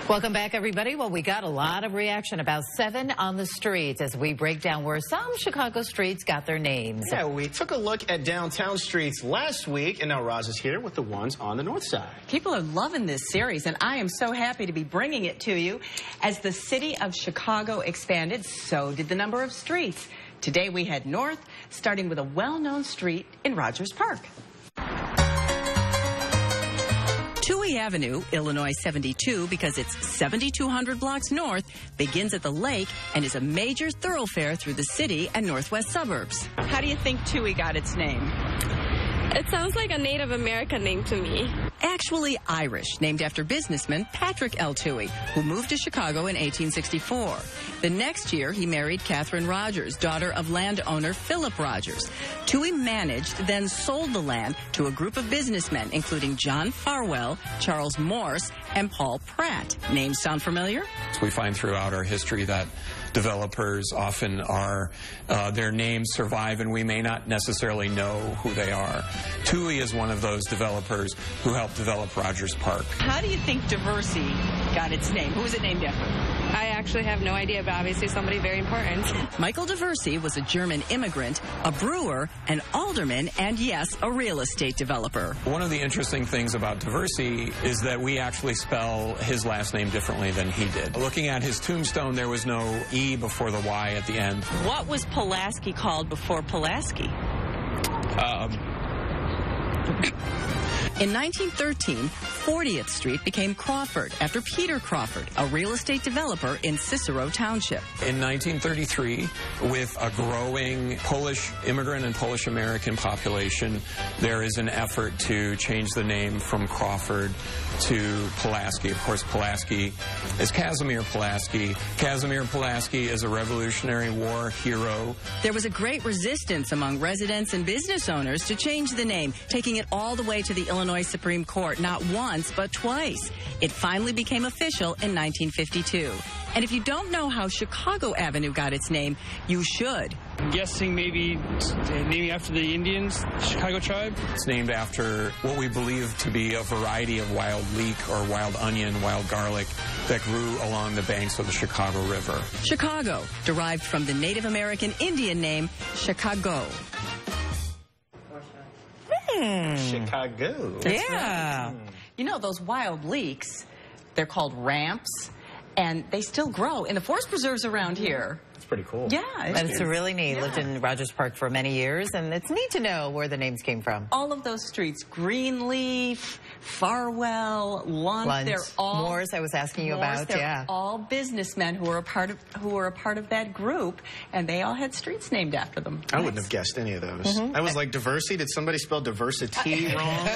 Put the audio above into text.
Welcome back, everybody. Well, we got a lot of reaction, about 7 on the streets, as we break down where some Chicago streets got their names. Yeah, we took a look at downtown streets last week, and now Roz is here with the ones on the north side. People are loving this series, and I am so happy to be bringing it to you. As the city of Chicago expanded, so did the number of streets. Today we head north, starting with a well-known street in Rogers Park. Touhy Avenue, Illinois 72, because it's 7,200 blocks north, begins at the lake and is a major thoroughfare through the city and northwest suburbs. How do you think Touhy got its name? It sounds like a Native American name to me. Actually Irish, named after businessman Patrick L. Touhy, who moved to Chicago in 1864. The next year, he married Catherine Rogers, daughter of landowner Philip Rogers. Touhy managed, then sold the land to a group of businessmen, including John Farwell, Charles Morse, and Paul Pratt. Names sound familiar? We find throughout our history that developers often are, their names survive and we may not necessarily know who they are. Touhy is one of those developers who helped develop Rogers Park. How do you think Diversey got its name? Who was it named after? I actually have no idea, but obviously somebody very important. Michael Diversey was a German immigrant, a brewer, an alderman, and yes, a real estate developer. One of the interesting things about Diversey is that we actually spell his last name differently than he did. Looking at his tombstone, there was no E before the Y at the end. What was Pulaski called before Pulaski? In 1913, 40th Street became Crawford after Peter Crawford, a real estate developer in Cicero Township. In 1933, with a growing Polish immigrant and Polish American population, there is an effort to change the name from Crawford to Pulaski. Of course, Pulaski is Casimir Pulaski. Casimir Pulaski is a Revolutionary War hero. There was a great resistance among residents and business owners to change the name, taking it all the way to the Illinois Supreme Court, not once, but twice. It finally became official in 1952. And if you don't know how Chicago Avenue got its name, you should. I'm guessing maybe naming after the Indians, Chicago tribe. It's named after what we believe to be a variety of wild leek or wild onion, wild garlic that grew along the banks of the Chicago River. Chicago, derived from the Native American Indian name Chicago. Chicago. Yeah. Right. You know, those wild leeks, they're called ramps, and they still grow in the forest preserves around here. It's pretty cool. Yeah. It's really neat. Lived in Rogers Park for many years, and it's neat to know where the names came from. All of those streets, Greenleaf, Farwell, Lunt, they're all Morse, I was asking you about, they're all businessmen who were a part of that group, and they all had streets named after them. I wouldn't have guessed any of those. I was like, Diversey? Did somebody spell diversity wrong?